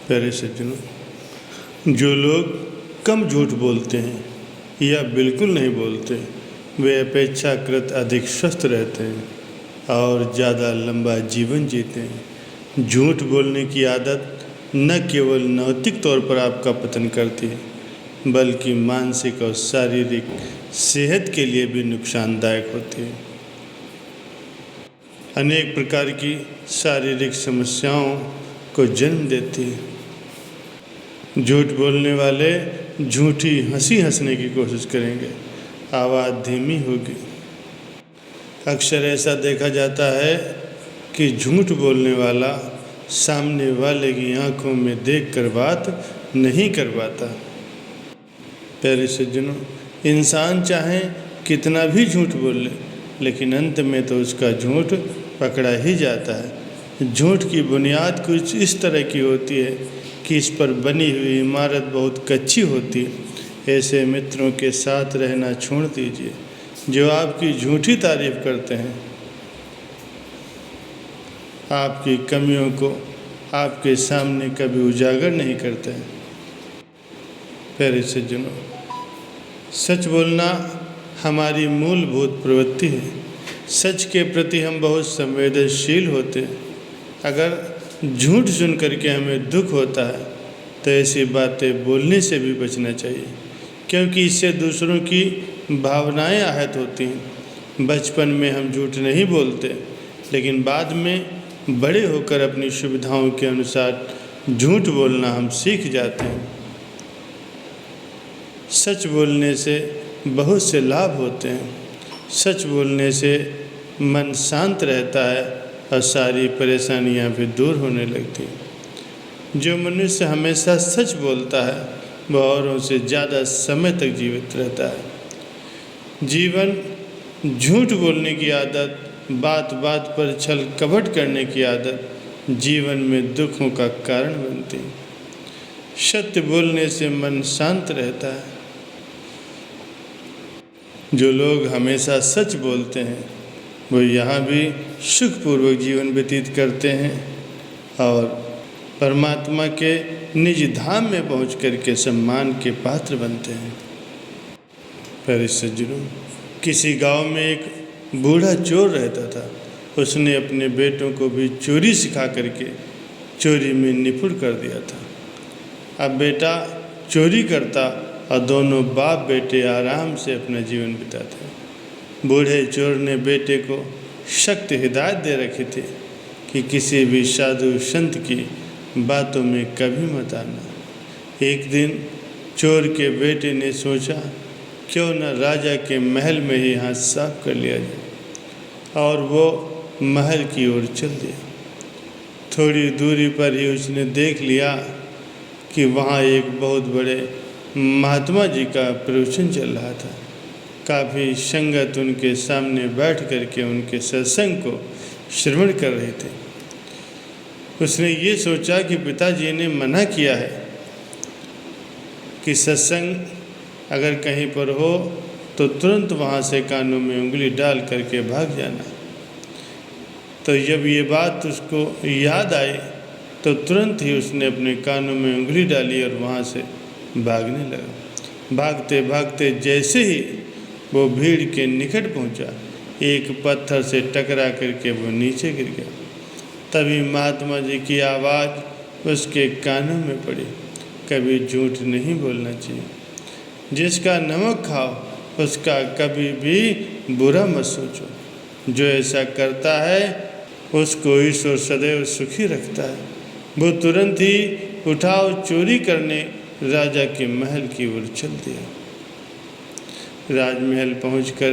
प्यारे सज्जनों, जो लोग कम झूठ बोलते हैं या बिल्कुल नहीं बोलते, वे अपेक्षाकृत अधिक स्वस्थ रहते हैं और ज़्यादा लंबा जीवन जीते हैं। झूठ बोलने की आदत न केवल नैतिक तौर पर आपका पतन करती है, बल्कि मानसिक और शारीरिक सेहत के लिए भी नुकसानदायक होती है। अनेक प्रकार की शारीरिक समस्याओं को जन्म देती है। झूठ बोलने वाले झूठी हंसी हंसने की कोशिश करेंगे, आवाज़ धीमी होगी। अक्सर ऐसा देखा जाता है कि झूठ बोलने वाला सामने वाले की आंखों में देखकर बात नहीं कर पाता। प्यारे सज्जनों, इंसान चाहे कितना भी झूठ बोल ले, लेकिन अंत में तो उसका झूठ पकड़ा ही जाता है। झूठ की बुनियाद कुछ इस तरह की होती है कि इस पर बनी हुई इमारत बहुत कच्ची होती है। ऐसे मित्रों के साथ रहना छोड़ दीजिए जो आपकी झूठी तारीफ करते हैं, आपकी कमियों को आपके सामने कभी उजागर नहीं करते हैं। प्यारे सज्जनों, सच बोलना हमारी मूलभूत प्रवृत्ति है। सच के प्रति हम बहुत संवेदनशील होते हैं। अगर झूठ सुन करके हमें दुख होता है तो ऐसी बातें बोलने से भी बचना चाहिए, क्योंकि इससे दूसरों की भावनाएं आहत होती हैं। बचपन में हम झूठ नहीं बोलते, लेकिन बाद में बड़े होकर अपनी सुविधाओं के अनुसार झूठ बोलना हम सीख जाते हैं। सच बोलने से बहुत से लाभ होते हैं। सच बोलने से मन शांत रहता है और सारी परेशानियां भी दूर होने लगती हैं। जो मनुष्य हमेशा सच बोलता है वह औरों से ज़्यादा समय तक जीवित रहता है। जीवन झूठ बोलने की आदत, बात बात पर छल कपट करने की आदत जीवन में दुखों का कारण बनती है। सत्य बोलने से मन शांत रहता है। जो लोग हमेशा सच बोलते हैं वो यहाँ भी सुखपूर्वक जीवन व्यतीत करते हैं और परमात्मा के निज धाम में पहुँच करके सम्मान के पात्र बनते हैं। प्यारे सज्जनों, किसी गांव में एक बूढ़ा चोर रहता था। उसने अपने बेटों को भी चोरी सिखा करके चोरी में निपुण कर दिया था। अब बेटा चोरी करता और दोनों बाप बेटे आराम से अपना जीवन बिताते। बूढ़े चोर ने बेटे को सख्त हिदायत दे रखी थी कि किसी भी साधु संत की बातों में कभी मत आना। एक दिन चोर के बेटे ने सोचा, क्यों न राजा के महल में ही हाथ साफ कर लिया जाए, और वो महल की ओर चल दिया। थोड़ी दूरी पर ही उसने देख लिया कि वहाँ एक बहुत बड़े महात्मा जी का प्रवचन चल रहा था। काफ़ी संगत उनके सामने बैठ करके उनके सत्संग को श्रवण कर रहे थे। उसने ये सोचा कि पिताजी ने मना किया है कि सत्संग अगर कहीं पर हो तो तुरंत वहाँ से कानों में उंगली डाल करके भाग जाना। तो जब ये बात उसको याद आई तो तुरंत ही उसने अपने कानों में उंगली डाली और वहाँ से भागने लगा। भागते भागते जैसे ही वो भीड़ के निकट पहुंचा, एक पत्थर से टकरा करके वो नीचे गिर गया। तभी महात्मा जी की आवाज़ उसके कानों में पड़ी, कभी झूठ नहीं बोलना चाहिए। जिसका नमक खाओ उसका कभी भी बुरा मत सोचो। जो ऐसा करता है उसको ईश्वर सदैव सुखी रखता है। वो तुरंत ही उठाओ चोरी करने राजा के महल की ओर चल दिया। राजमहल पहुंचकर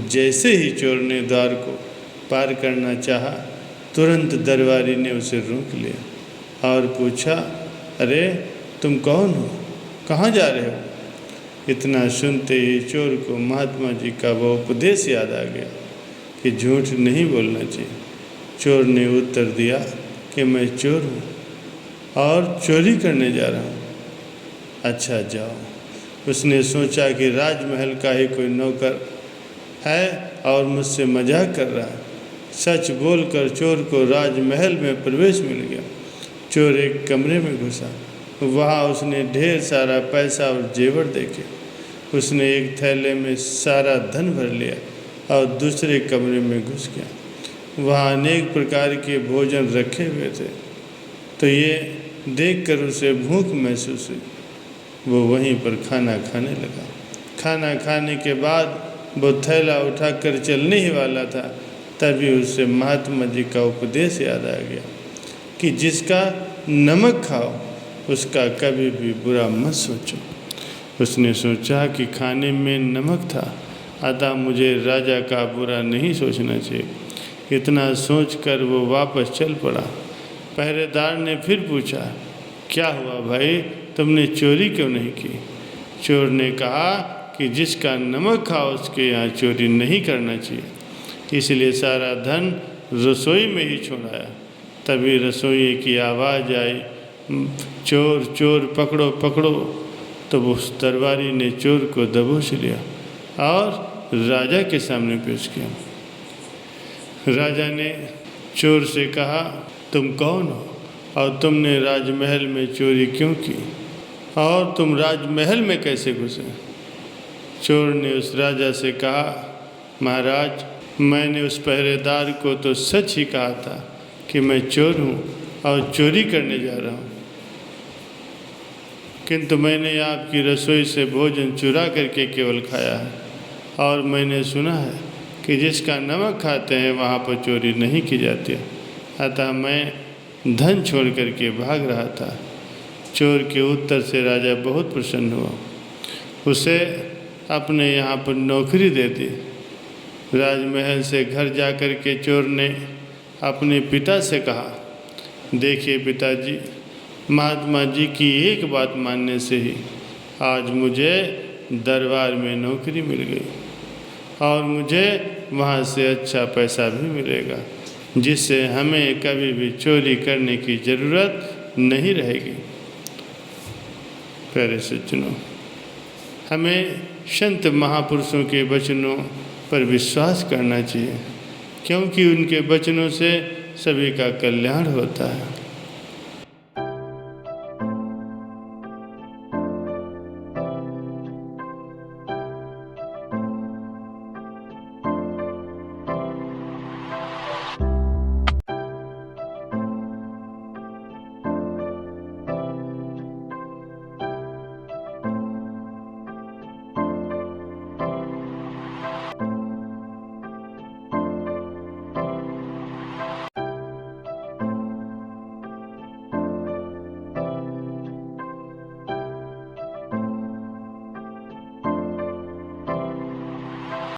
जैसे ही चोर ने द्वार को पार करना चाहा, तुरंत दरबारी ने उसे रोक लिया और पूछा, अरे तुम कौन हो, कहाँ जा रहे हो? इतना सुनते ही चोर को महात्मा जी का वो उपदेश याद आ गया कि झूठ नहीं बोलना चाहिए। चोर ने उत्तर दिया कि मैं चोर हूँ और चोरी करने जा रहा हूँ। अच्छा जाओ। उसने सोचा कि राजमहल का ही कोई नौकर है और मुझसे मजाक कर रहा है। सच बोलकर चोर को राजमहल में प्रवेश मिल गया। चोर एक कमरे में घुसा। वहाँ उसने ढेर सारा पैसा और जेवर देखे। उसने एक थैले में सारा धन भर लिया और दूसरे कमरे में घुस गया। वहाँ अनेक प्रकार के भोजन रखे हुए थे। तो ये देखकर उसे भूख महसूस हुई। वो वहीं पर खाना खाने लगा। खाना खाने के बाद वो थैला उठाकर चलने ही वाला था, तभी उसे महात्मा जी का उपदेश याद आ गया कि जिसका नमक खाओ उसका कभी भी बुरा मत सोचो। उसने सोचा कि खाने में नमक था, अतः मुझे राजा का बुरा नहीं सोचना चाहिए। इतना सोचकर वो वापस चल पड़ा। पहरेदार ने फिर पूछा, क्या हुआ भाई, तुमने चोरी क्यों नहीं की? चोर ने कहा कि जिसका नमक खाओ उसके यहाँ चोरी नहीं करना चाहिए। इसलिए सारा धन रसोई में ही छोड़ाया। तभी रसोई की आवाज़ आई, चोर चोर पकड़ो पकड़ो। तो उस दरबारी ने चोर को दबोच लिया और राजा के सामने पेश किया। राजा ने चोर से कहा, तुम कौन हो और तुमने राजमहल में चोरी क्यों की और तुम राजमहल में कैसे घुसे? चोर ने उस राजा से कहा, महाराज, मैंने उस पहरेदार को तो सच ही कहा था कि मैं चोर हूँ और चोरी करने जा रहा हूँ, किंतु मैंने आपकी रसोई से भोजन चुरा करके केवल खाया है और मैंने सुना है कि जिसका नमक खाते हैं वहाँ पर चोरी नहीं की जाती। अतः मैं धन छोड़ करके भाग रहा था। चोर के उत्तर से राजा बहुत प्रसन्न हुआ। उसे अपने यहाँ पर नौकरी दे दी। राजमहल से घर जाकर के चोर ने अपने पिता से कहा, देखिए पिताजी, महात्मा जी की एक बात मानने से ही आज मुझे दरबार में नौकरी मिल गई और मुझे वहाँ से अच्छा पैसा भी मिलेगा, जिससे हमें कभी भी चोरी करने की ज़रूरत नहीं रहेगी। प्यारे सज्जनों, हमें संत महापुरुषों के वचनों पर विश्वास करना चाहिए, क्योंकि उनके वचनों से सभी का कल्याण होता है।